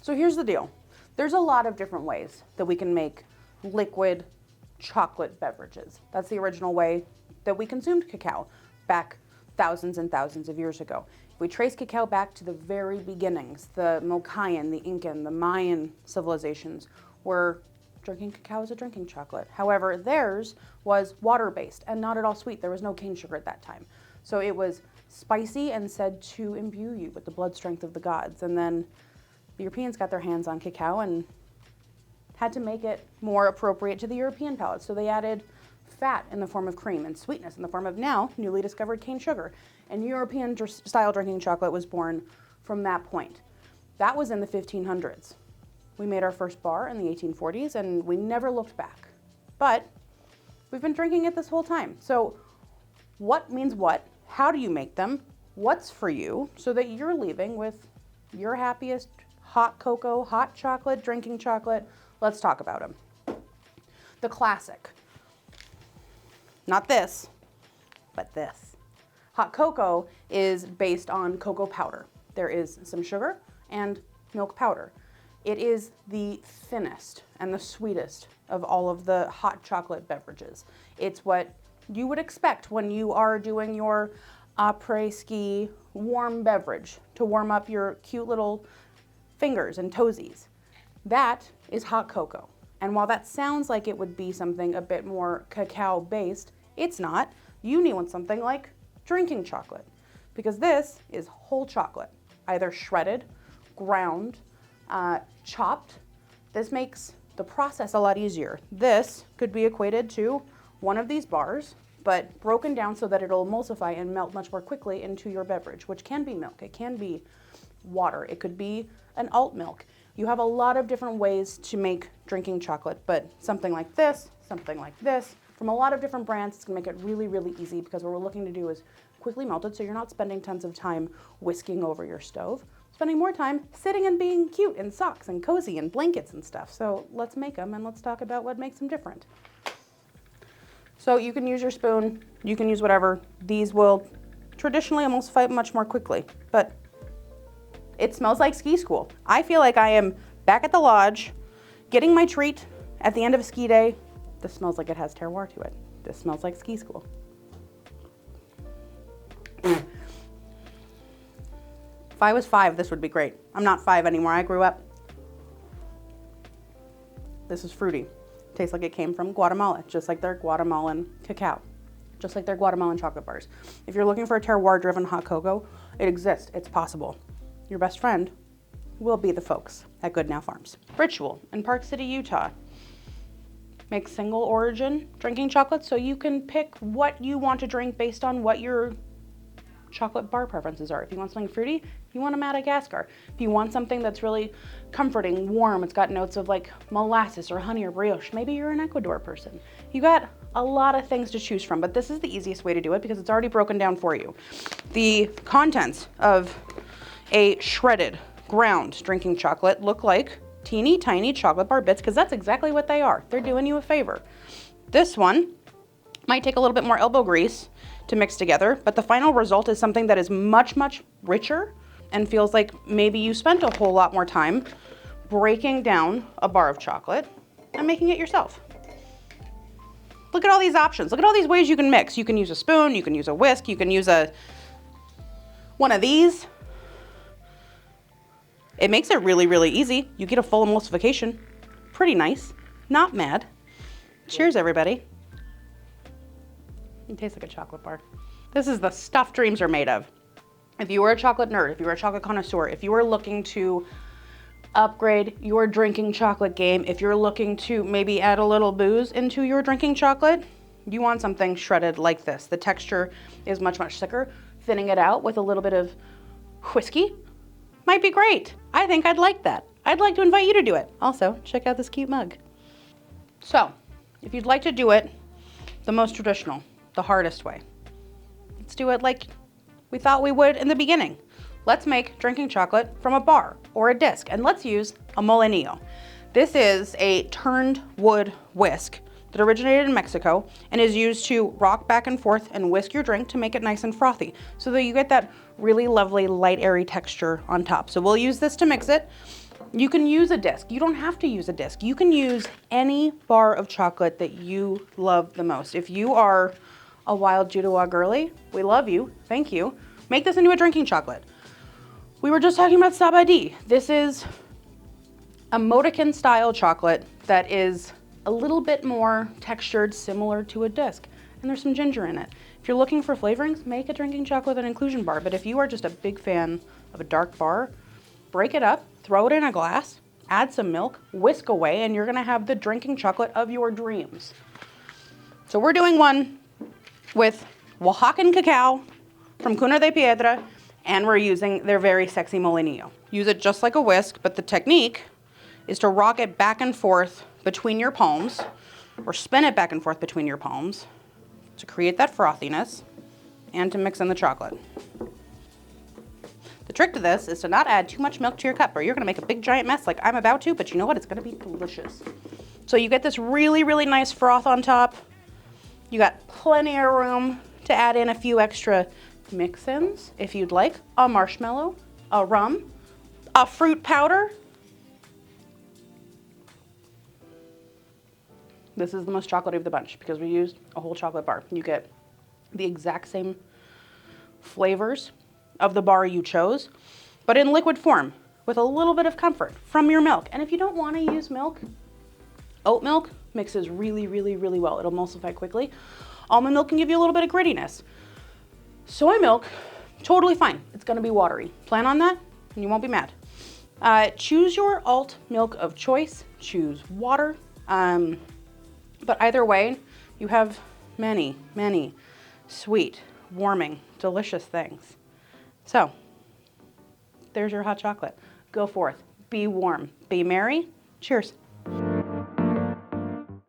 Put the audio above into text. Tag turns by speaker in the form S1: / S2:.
S1: So here's the deal. There's a lot of different ways that we can make liquid chocolate beverages. That's the original way that we consumed cacao back thousands and thousands of years ago. If we trace cacao back to the very beginnings, the Mayan, the Incan, the Mayan civilizations were drinking cacao as a drinking chocolate. However, theirs was water-based and not at all sweet. There was no cane sugar at that time. So it was spicy and said to imbue you with the blood strength of the gods. And then the Europeans got their hands on cacao and had to make it more appropriate to the European palate. So they added fat in the form of cream and sweetness in the form of now newly discovered cane sugar. And European style drinking chocolate was born from that point. That was in the 1500s. We made our first bar in the 1840s and we never looked back. But we've been drinking it this whole time. So what means what? How do you make them? What's for you so that you're leaving with your happiest hot cocoa, hot chocolate, drinking chocolate? Let's talk about them. The classic. Not this, but this. Hot cocoa is based on cocoa powder. There is some sugar and milk powder. It is the thinnest and the sweetest of all of the hot chocolate beverages. It's what you would expect when you are doing your après-ski warm beverage to warm up your cute little fingers and toesies. That is hot cocoa. And while that sounds like it would be something a bit more cacao based, it's not. You need something like drinking chocolate, because this is whole chocolate, either shredded, ground, chopped. This makes the process a lot easier. This could be equated to one of these bars, but broken down so that it'll emulsify and melt much more quickly into your beverage, which can be milk, it can be water, it could be an alt milk. You have a lot of different ways to make drinking chocolate, but something like this, from a lot of different brands, it's gonna make it really, really easy, because what we're looking to do is quickly melt it so you're not spending tons of time whisking over your stove, spending more time sitting and being cute in socks and cozy and blankets and stuff. So let's make them and let's talk about what makes them different. So you can use your spoon, you can use whatever. These will traditionally emulsify much more quickly, but it smells like ski school. I feel like I am back at the lodge, getting my treat at the end of a ski day. This smells like it has terroir to it. This smells like ski school. If I was 5, this would be great. I'm not 5 anymore, I grew up. This is fruity. Tastes like it came from Guatemala, just like their Guatemalan cacao, just like their Guatemalan chocolate bars. If you're looking for a terroir-driven hot cocoa, it exists, it's possible. Your best friend will be the folks at GOODNOW Farms. Ritual in Park City, Utah. Make single origin drinking chocolate so you can pick what you want to drink based on what your chocolate bar preferences are. If you want something fruity, you want a Madagascar. If you want something that's really comforting, warm, it's got notes of like molasses or honey or brioche, maybe you're an Ecuador person. You got a lot of things to choose from, but this is the easiest way to do it because it's already broken down for you. The contents of a shredded, ground drinking chocolate look like teeny tiny chocolate bar bits, because that's exactly what they are. They're doing you a favor. This one might take a little bit more elbow grease to mix together, but the final result is something that is much, much richer and feels like maybe you spent a whole lot more time breaking down a bar of chocolate and making it yourself. Look at all these options. Look at all these ways you can mix. You can use a spoon, you can use a whisk, you can use one of these. It makes it really, really easy. You get a full emulsification. Pretty nice. Not mad. Cheers, everybody. It tastes like a chocolate bar. This is the stuff dreams are made of. If you were a chocolate nerd, if you were a chocolate connoisseur, if you were looking to upgrade your drinking chocolate game, if you're looking to maybe add a little booze into your drinking chocolate, you want something shredded like this. The texture is much, much thicker. Thinning it out with a little bit of whiskey might be great. I think I'd like that. I'd like to invite you to do it. Also, check out this cute mug. So, if you'd like to do it the most traditional, the hardest way, let's do it like we thought we would in the beginning. Let's make drinking chocolate from a bar or a disc, and let's use a molinillo. This is a turned wood whisk that originated in Mexico and is used to rock back and forth and whisk your drink to make it nice and frothy so that you get that really lovely light airy texture on top. So we'll use this to mix it. You can use a disc. You don't have to use a disc. You can use any bar of chocolate that you love the most. If you are a wild Judawa girly, we love you. Thank you. Make this into a drinking chocolate. We were just talking about sabadi. This is a Modekin style chocolate that is a little bit more textured, similar to a disc. And there's some ginger in it. If you're looking for flavorings, make a drinking chocolate and inclusion bar. But if you are just a big fan of a dark bar, break it up, throw it in a glass, add some milk, whisk away, and you're gonna have the drinking chocolate of your dreams. So we're doing one with Oaxacan cacao from Cuna de Piedra, and we're using their very sexy molinillo. Use it just like a whisk, but the technique is to rock it back and forth between your palms, or spin it back and forth between your palms to create that frothiness and to mix in the chocolate. The trick to this is to not add too much milk to your cup or you're gonna make a big giant mess like I'm about to, but you know what? It's gonna be delicious. So you get this really, really nice froth on top. You got plenty of room to add in a few extra mix-ins if you'd like. A marshmallow, a rum, a fruit powder. This is the most chocolatey of the bunch because we used a whole chocolate bar. You get the exact same flavors of the bar you chose, but in liquid form with a little bit of comfort from your milk. And if you don't want to use milk, oat milk mixes really, really, really well. It'll emulsify quickly. Almond milk can give you a little bit of grittiness. Soy milk, totally fine. It's going to be watery. Plan on that and you won't be mad. Choose your alt milk of choice. Choose water. But either way, you have many, many sweet, warming, delicious things. So, there's your hot chocolate. Go forth, be warm, be merry. Cheers.